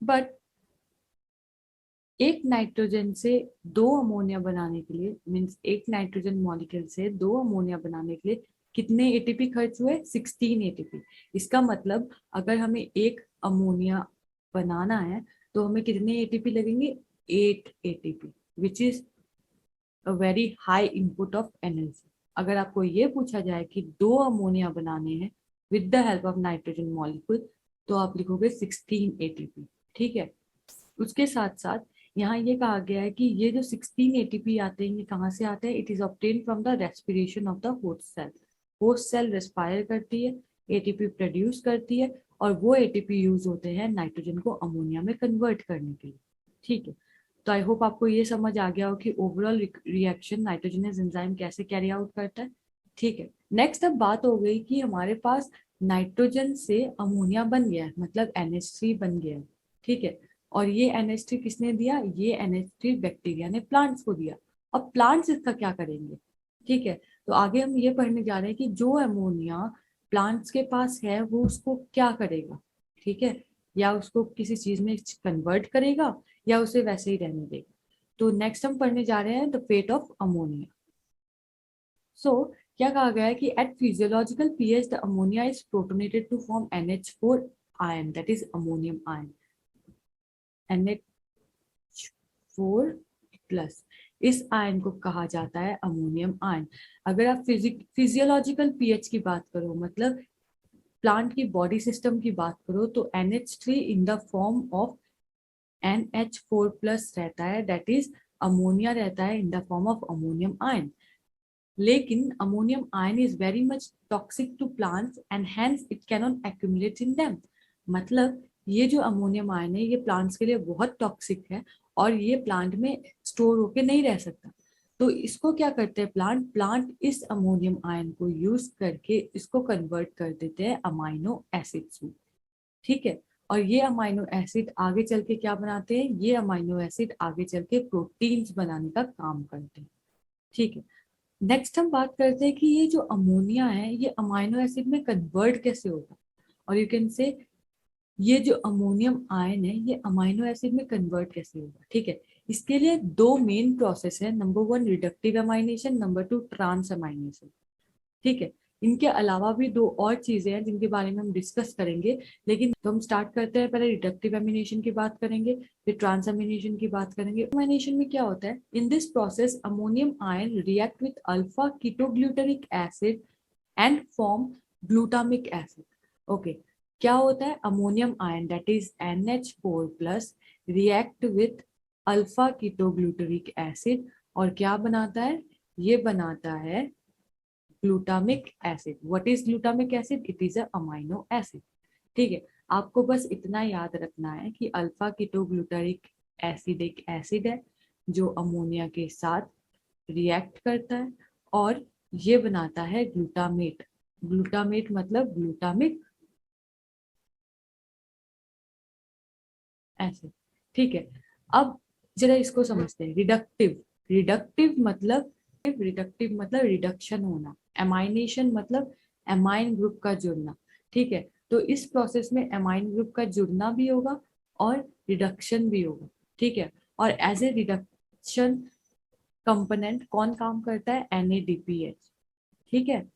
बट एक नाइट्रोजन से 2 अमोनिया बनाने के लिए, मीन्स एक नाइट्रोजन मॉलिक्यूल से 2 अमोनिया बनाने के लिए कितने एटीपी खर्च हुए, 16 एटीपी। इसका मतलब अगर हमें एक अमोनिया बनाना है तो हमें कितने एटीपी लगेंगे, 8 ATP, which is a very high input of energy. अगर आपको ये पूछा जाए कि 2 अमोनिया बनाने हैं with the help of nitrogen molecule, तो आप लिखोगे 16 एटीपी। ठीक है, उसके साथ साथ यहाँ ये कहा गया है कि ये जो 16 एटीपी आते हैं, ये कहाँ से आते हैं, it is obtain from the respiration of the host cell. Host cell respire करती है, एटीपी प्रोड्यूस करती है, और वो एटीपी यूज होते हैं नाइट्रोजन को अमोनिया में कन्वर्ट करने के लिए। ठीक है, तो आई होप आपको ये समझ आ गया हो कि ओवरऑल रिएक्शन नाइट्रोजनस एंजाइम कैसे कैरी आउट करता है। ठीक है, नेक्स्ट अब बात हो गई कि हमारे पास नाइट्रोजन से अमोनिया बन गया है, मतलब NH3 बन गया है। ठीक है, और ये NH3 किसने दिया, ये NH3 बैक्टीरिया ने प्लांट्स को दिया। अब प्लांट्स इसका क्या करेंगे। ठीक है, तो आगे हम ये पढ़ने जा रहे हैं कि जो अमोनिया प्लांट्स के पास है वो उसको क्या करेगा। ठीक है, या उसको किसी चीज में कन्वर्ट करेगा या उसे वैसे ही रहने देगा। तो नेक्स्ट हम पढ़ने जा रहे हैं the fate of ammonia. So क्या कहा गया है कि at physiological pH the ammonia is protonated to form NH4 ion, that is ammonium ion, NH4 plus. इस आयन को कहा जाता है अमोनियम आयन। अगर आप फिजियोलॉजिकल पीएच की बात करो, मतलब प्लांट की बॉडी सिस्टम की बात करो, तो NH3 in the form of NH4 plus रहता है, दैट इज अमोनिया रहता है in the form of ammonium ion. लेकिन ammonium ion is very much toxic to plants and hence it cannot accumulate in them. मतलब ये जो ammonium ion है ये प्लांट्स के लिए बहुत टॉक्सिक है और ये प्लांट में स्टोर होके नहीं रह सकता। तो इसको क्या करते हैं प्लांट इस अमोनियम आयन को यूज करके इसको कन्वर्ट कर देते हैं अमाइनो एसिड्स में। ठीक है, और ये अमाइनो एसिड आगे चल के क्या बनाते हैं, ये अमाइनो एसिड आगे चल के प्रोटीन्स बनाने का काम करते हैं। ठीक है, नेक्स्ट हम बात करते हैं कि ये जो अमोनिया है ये अमाइनो एसिड में कन्वर्ट कैसे होगा। और यू कैन से ये जो अमोनियम आयन है ये अमाइनो एसिड में कन्वर्ट कैसे होगा। ठीक है, इसके लिए दो मेन प्रोसेस है, number 1 reductive amination, number 2 transamination. ठीक है, इनके अलावा भी दो और चीजें हैं जिनके बारे में हम डिस्कस करेंगे, लेकिन तो हम स्टार्ट करते हैं। पहले रिडक्टिव एमिनेशन की बात करेंगे, फिर ट्रांसएमिनेशन की बात करेंगे। एमिनेशन में क्या होता है, in this process ammonium ion react with alpha ketoglutaric acid and form glutamic acid. Okay, क्या होता है, ammonium ion that is NH4 plus react with alpha ketoglutaric acid और क्या बनाता है, ये बनाता है glutamic acid. What is glutamic acid, it is a amino acid. ठीक है, आपको बस इतना याद रखना है कि अल्फा कीटोग्लूटारिक एसिड एक एसिड है जो अमोनिया के साथ रिएक्ट करता है और ये बनाता है ग्लूटामेट। ग्लूटामेट मतलब ग्लूटामिक एसिड। ठीक है, अब जरा इसको समझते हैं। रिडक्टिव मतलब रिडक्शन होना, एमाइनेशन मतलब एमाइन ग्रुप का जुड़ना। ठीक है, तो इस प्रोसेस में एमाइन ग्रुप का जुड़ना भी होगा और रिडक्शन भी होगा। ठीक है, और एज ए रिडक्शन कंपोनेंट कौन काम करता है, NADPH। ठीक है,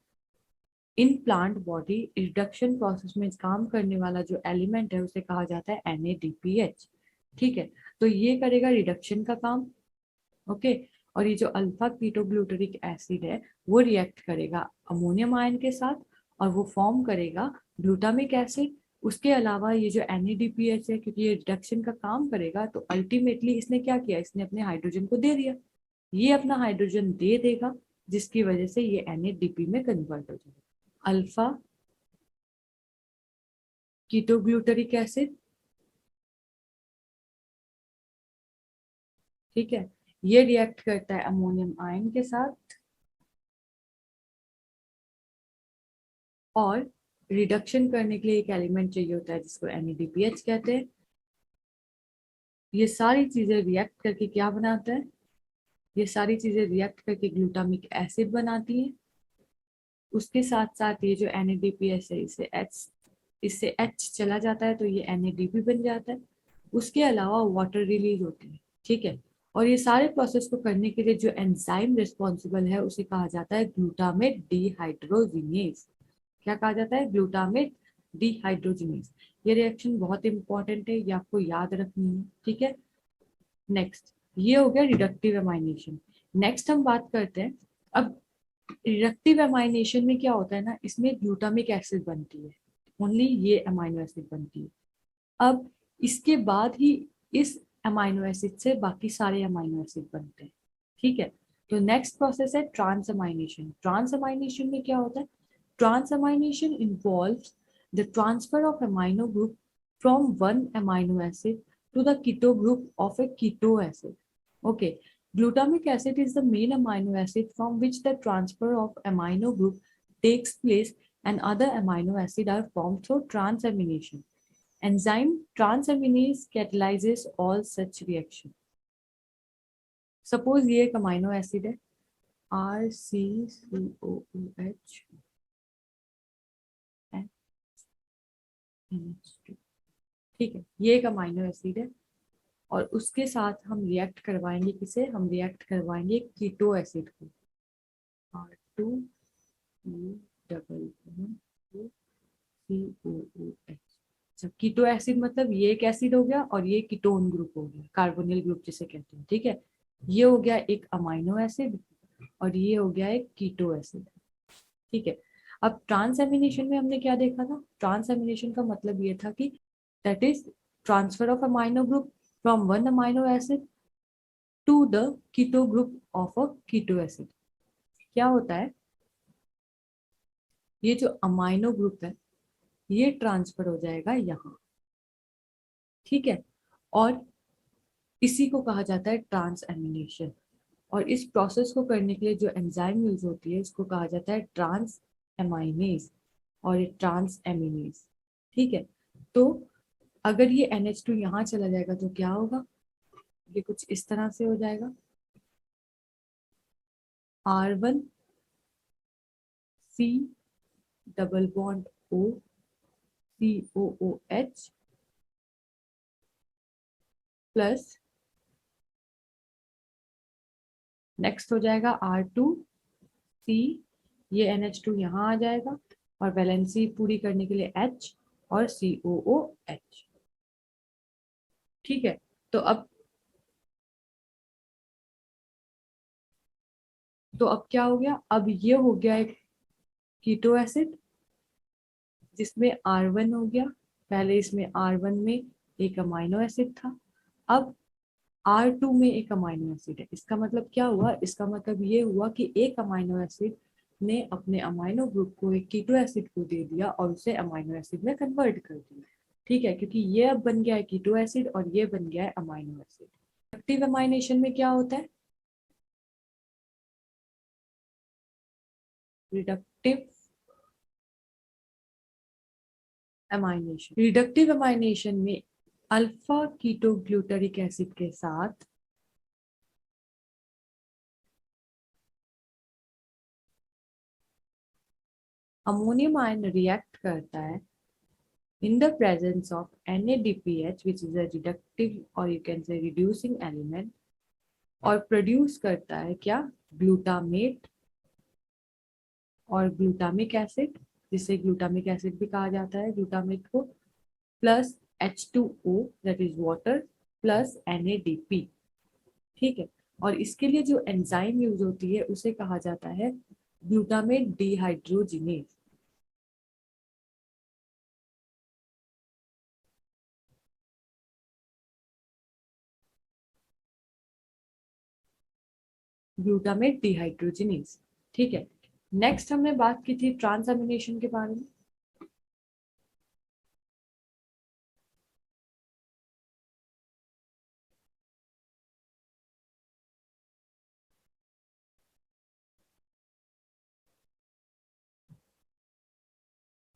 in plant body reduction process में काम करने वाला जो एलिमेंट है उसे कहा जाता है NADPH। ठीक है, तो ये करेगा रिडक्शन का काम। ओके, और ये जो अल्फा कीटोग्लूटारिक एसिड है वो रिएक्ट करेगा अमोनियम आयन के साथ और वो फॉर्म करेगा ग्लूटामिक एसिड। उसके अलावा ये जो NADPH है, क्योंकि ये रिडक्शन का काम करेगा तो अल्टीमेटली इसने क्या किया, इसने अपने हाइड्रोजन को दे दिया। ये अपना हाइड्रोजन दे देगा जिसकी वजह से ये NADP में कन्वर्ट हो जाएगा। अल्फा कीटोग्लूटारिक एसिड, ठीक है, ये रिएक्ट करता है अमोनियम आयन के साथ और रिडक्शन करने के लिए एक एलिमेंट चाहिए होता है जिसको NADPH कहते हैं। ये सारी चीजें रिएक्ट करके क्या बनाता है, ये सारी चीजें रिएक्ट करके ग्लूटामिक एसिड बनाती हैं। उसके साथ साथ ये जो NADPH है इससे H चला जाता है तो ये NADP बन जाता है। उसके अलावा वाटर रिलीज होती है। ठीक है, और ये सारे प्रोसेस को करने के लिए जो एंजाइम रिस्पॉन्सिबल है उसे कहा जाता है ग्लूटामेट डिहाइड्रोजिनेज। क्या कहा जाता है, ग्लूटामेट डिहाइड्रोजिनेज। ये रिएक्शन बहुत इंपॉर्टेंट है, ये आपको याद रखनी है। ठीक है, नेक्स्ट ये हो गया रिडक्टिव एमाइनेशन। नेक्स्ट हम बात करते हैं, अब रिडक्टिव एमाइनेशन में क्या होता है ना, इसमें ग्लूटामिक एसिड बनती है, ओनली ये अमाइनो एसिड बनती है। अब इसके बाद ही इस अमाइनो एसिड से बाकी सारे अमाइनो एसिड बनते हैं। ठीक है, तो नेक्स्ट प्रोसेस है ट्रांसअमाइनेशन। ट्रांसअमाइनेशन में क्या होता है, transamination involves the transfer of amino group from one amino acid to the keto group of a keto acid. Okay, glutamic acid is the main amino acid from which the transfer of amino group takes place and other amino acid are formed through transamination. Enzyme transaminase catalyzes all such reaction. Suppose ये एक amino acid है RCCOOH NH2। ठीक है, ये एक amino acid है और उसके साथ हम रिएक्ट करवाएंगे किसे, हम रिएक्ट करवाएंगे कीटो एसिड को R2COOH। अच्छा, कीटो एसिड मतलब ये एक एसिड हो गया और ये कीटोन ग्रुप हो गया, कार्बोनिल ग्रुप जिसे कहते हैं। ठीक है, ये हो गया एक अमाइनो एसिड और ये हो गया एक कीटो एसिड। ठीक है, अब ट्रांसएमिनेशन में हमने क्या देखा था, ट्रांसएमिनेशन का मतलब ये था कि that is transfer of amino group from one amino acid to the keto group of a keto acid. क्या होता है, ये जो अमाइनो ग्रुप है ये ट्रांसफर हो जाएगा यहाँ, ठीक है। और इसी को कहा जाता है ट्रांस एमिनेशन। और इस प्रोसेस को करने के लिए जो एंजाइम यूज होती है इसको कहा जाता है ट्रांस एमाइनेज और ये ट्रांस एमिनेज, ठीक है। तो अगर ये NH2 यहाँ चला जाएगा तो क्या होगा, ये कुछ इस तरह से हो जाएगा, R1 C double bond O COOH plus next हो जाएगा R2C, ये NH2 यहाँ आ जाएगा और वैलेंसी पूरी करने के लिए H और COOH, ठीक है। तो अब क्या हो गया, अब ये हो गया एक कीटो एसिड जिसमें R1 हो गया, पहले इसमें R1 में एक अमाइनो एसिड था, अब R2 में एक अमाइनो एसिड है। इसका मतलब क्या हुआ, इसका मतलब ये हुआ कि एक अमाइनो एसिड ने अपने अमाइनो ग्रुप को एक कीटो एसिड को दे दिया और उसे अमाइनो एसिड में कन्वर्ट कर दिया, ठीक है, क्योंकि ये अब बन गया है कीटो एसिड और ये बन गया है अमाइनो एसिड। रिडक्टिव अमाइनेशन में क्या होता है, रिडक्टिव अमाइनेशन में अल्फा कीटोग्लूटरिक एसिड के साथ अमोनियम आयन रिएक्ट करता है in the presence of NADPH which is a reductive or you can say reducing element और प्रोड्यूस करता है क्या, ग्लूटामेट और ग्लूटामिक एसिड, जिसे ग्लूटामिक एसिड भी कहा जाता है ग्लूटामेट को, plus H2O that is water plus NADP, ठीक है। और इसके लिए जो एंजाइम यूज होती है उसे कहा जाता है ग्लूटामेट डिहाइड्रोजिनेज। ग्लूटामेट डिहाइड्रोजिनेज, ठीक है। नेक्स्ट हमने बात की थी ट्रांसएमिनेशन के बारे में।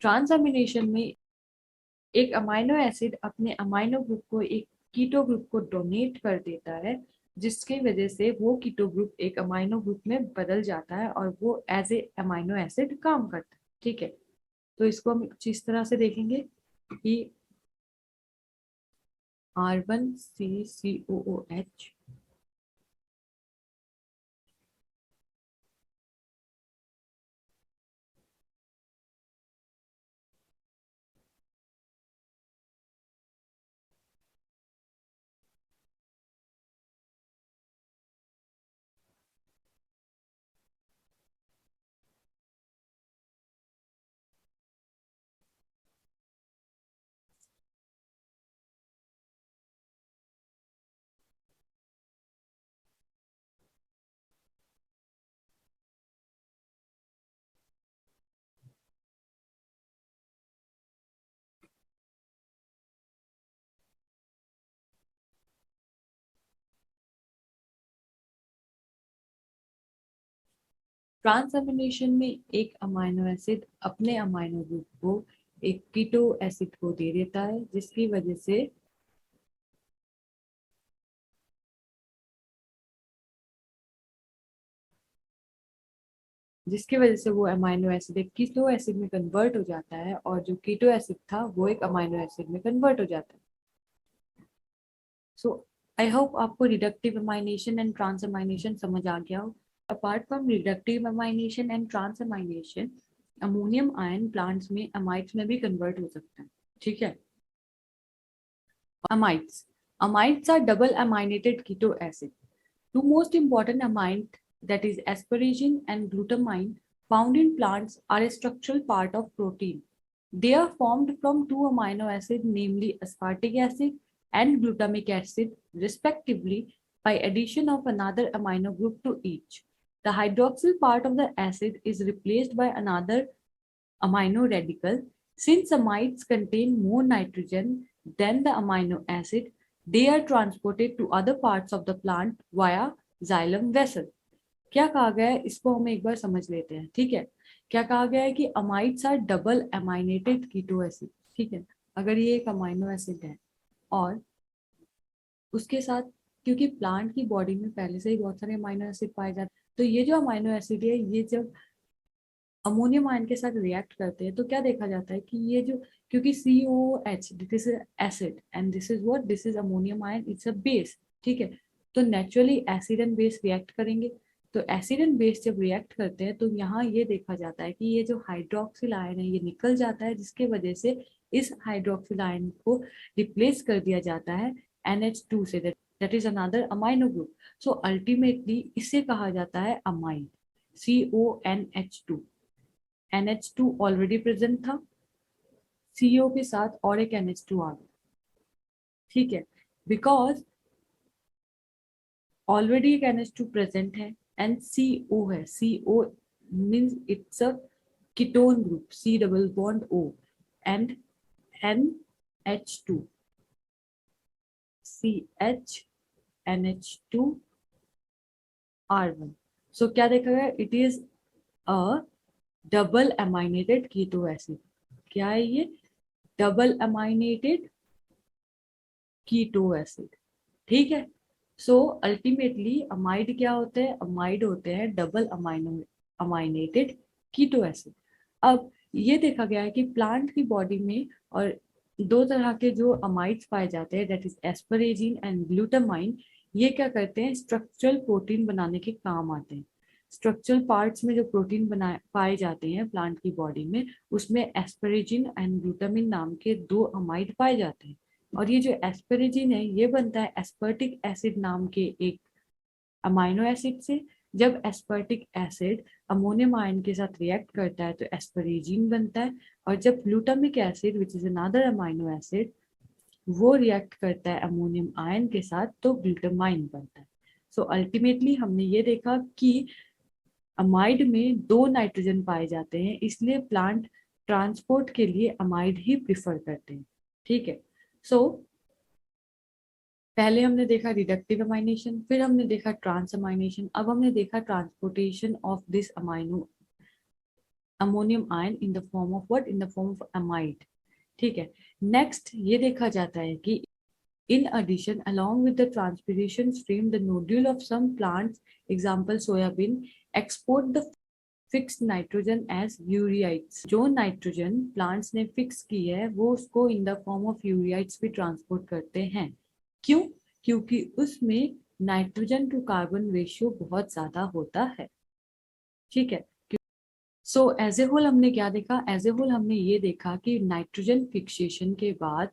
ट्रांसएमिनेशन में एक अमाइनो एसिड अपने अमाइनो ग्रुप को एक कीटो ग्रुप को डोनेट कर देता है, जिसकी वजह से वो कीटो ग्रुप एक अमाइनो ग्रुप में बदल जाता है और वो एज ए अमाइनो एसिड काम करता है, ठीक है। तो इसको हम कुछ इस तरह से देखेंगे कि R1CCOOH ट्रांसएमिनेशन में एक अमाइनो एसिड अपने अमाइनो ग्रुप को एक कीटो एसिड को दे देता है, जिसकी वजह से वो अमाइनो एसिड एक कीटो एसिड में कन्वर्ट हो जाता है और जो कीटो एसिड था वो एक अमाइनो एसिड में कन्वर्ट हो जाता है। सो आई होप आपको रिडक्टिव अमाइनेशन एंड ट्रांसएमाइनेशन समझ आ गया हो। Apart from reductive amination and transamination, ammonium ion plants में अमाइड्स में भी कन्वर्ट हो सकता है, ठीक है। Amides are double aminated keto acid. Two most important amide, that is asparagine and glutamine, found in plants are a structural part of protein. They are formed from two amino acids, namely aspartic acid and glutamic acid, respectively, by addition of another amino group to each. The hydroxyl part of the acid is replaced by another amino radical. Since amides contain more nitrogen than the amino acid, they are transported to other parts of the plant via xylem vessel. क्या कहा गया है इसको हम एक बार समझ लेते हैं. ठीक है, क्या कहा गया है कि amides are double aminated keto acid. ठीक है, अगर ये एक अमाइनो एसिड है और उसके साथ, क्योंकि प्लांट की बॉडी में पहले से ही बहुत सारे अमाइनो एसिड पाए जाते हैं, तो ये जो अमाइनो एसिड है ये जब अमोनियम आयन के साथ रिएक्ट करते हैं तो क्या देखा जाता है कि ये जो, क्योंकि COH this is acid and this is what, this is ammonium ion, it's a base. ठीक है, तो naturally acid and base react करेंगे. तो एसिड एंड बेस जब रिएक्ट करते हैं तो यहाँ ये देखा जाता है कि ये जो हाइड्रोक्सिल आयन है ये निकल जाता है, जिसके वजह से इस हाइड्रोक्सिल आयन को रिप्लेस कर दिया जाता है NH2 से, that is another amino group. So ultimately इसे कहा जाता है amide, CONH2. NH2 already present था, CO के साथ और एक NH2 आ गया. ठीक है, बिकॉज ऑलरेडी एक NH2 प्रेजेंट है एंड CO है. CO means it's a ketone group, C double bond O and NH2, CH NH2 R1. So क्या देखा गया, it is a double aminated keto acid. क्या है ये, डबल अमाइनेटेड कीटो एसिड. ठीक है, सो अल्टीमेटली अमाइड क्या होते हैं, अमाइड होते हैं डबल अमाइनेटेड कीटो एसिड. अब ये देखा गया है कि प्लांट की बॉडी में और दो तरह के जो अमाइड्स पाए जाते हैं, दैट इज एस्परेजिन एंड ग्लूटामाइन. ये क्या करते हैं, स्ट्रक्चरल प्रोटीन बनाने के काम आते हैं. स्ट्रक्चरल पार्ट्स में जो प्रोटीन पाए जाते हैं प्लांट की बॉडी में, उसमें एस्परेजिन एंड ग्लूटामिन नाम के दो अमाइड पाए जाते हैं. और ये जो एस्परेजिन है ये बनता है एस्पर्टिक एसिड नाम के एक अमाइनो एसिड से. जब एस्पर्टिक एसिड अमोनियम आयन के साथ रिएक्ट करता है तो एस्परेजिन बनता है, और जब glutamic acid which is another amino acid वो रिएक्ट करता है अमोनियम आयन के साथ तो ग्लूटामाइन बनता है. सो अल्टीमेटली हमने ये देखा कि अमाइड में दो नाइट्रोजन पाए जाते हैं, इसलिए प्लांट ट्रांसपोर्ट के लिए अमाइड ही प्रिफर करते हैं. ठीक है, सो पहले हमने देखा रिडक्टिव अमाइनेशन, फिर हमने देखा ट्रांस अमाइनेशन, अब हमने देखा transportation of this ammonium ion in the form of what, in the form of amide. ठीक है, नेक्स्ट ये देखा जाता है कि in addition along with the transpiration stream the nodule of some plants, example soybean, export the fixed nitrogen as ureides. जो nitrogen plants ने fix की है वो उसको इन द फॉर्म ऑफ यूरियाइड्स भी ट्रांसपोर्ट करते हैं. क्यों, क्योंकि उसमें नाइट्रोजन टू कार्बन रेशियो बहुत ज्यादा होता है. ठीक है, सो एज ए होल हमने क्या देखा, एज ए होल हमने ये देखा कि नाइट्रोजन फिक्सेशन के बाद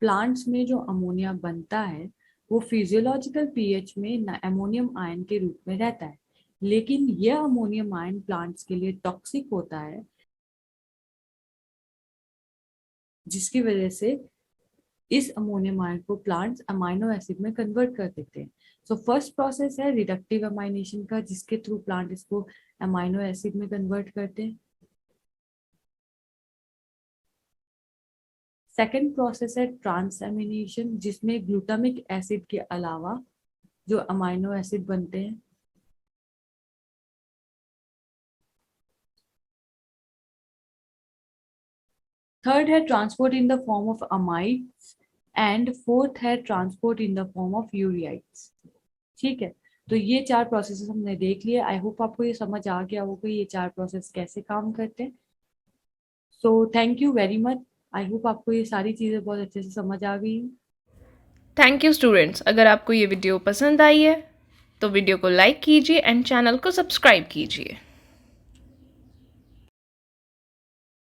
प्लांट्स में जो अमोनिया बनता है वो फिजियोलॉजिकल पीएच में अमोनियम आयन के रूप में रहता है, लेकिन यह अमोनियम आयन प्लांट्स के लिए टॉक्सिक होता है, जिसकी वजह से इस अमोनियम आयन को प्लांट्स अमाइनो एसिड में कन्वर्ट कर देते हैं. सो फर्स्ट प्रोसेस है रिडक्टिव अमाइनेशन का, जिसके थ्रू प्लांट इसको अमाइनो एसिड में कन्वर्ट करते हैं. सेकेंड प्रोसेस है ट्रांसएमिनेशन, जिसमें ग्लूटामिक एसिड के अलावा जो अमाइनो एसिड बनते हैं. थर्ड है transport in the form of amides and fourth है transport in the form of ureides. ठीक है, तो ये चार प्रोसेस हमने देख लिए. आई होप आपको ये समझ आ गया होगा ये चार प्रोसेस कैसे काम करते हैं. So thank you very much. I hope आपको ये सारी चीज़ें बहुत अच्छे से समझ आ गई. Thank you students. अगर आपको ये वीडियो पसंद आई है तो वीडियो को लाइक कीजिए एंड चैनल को सब्सक्राइब कीजिए.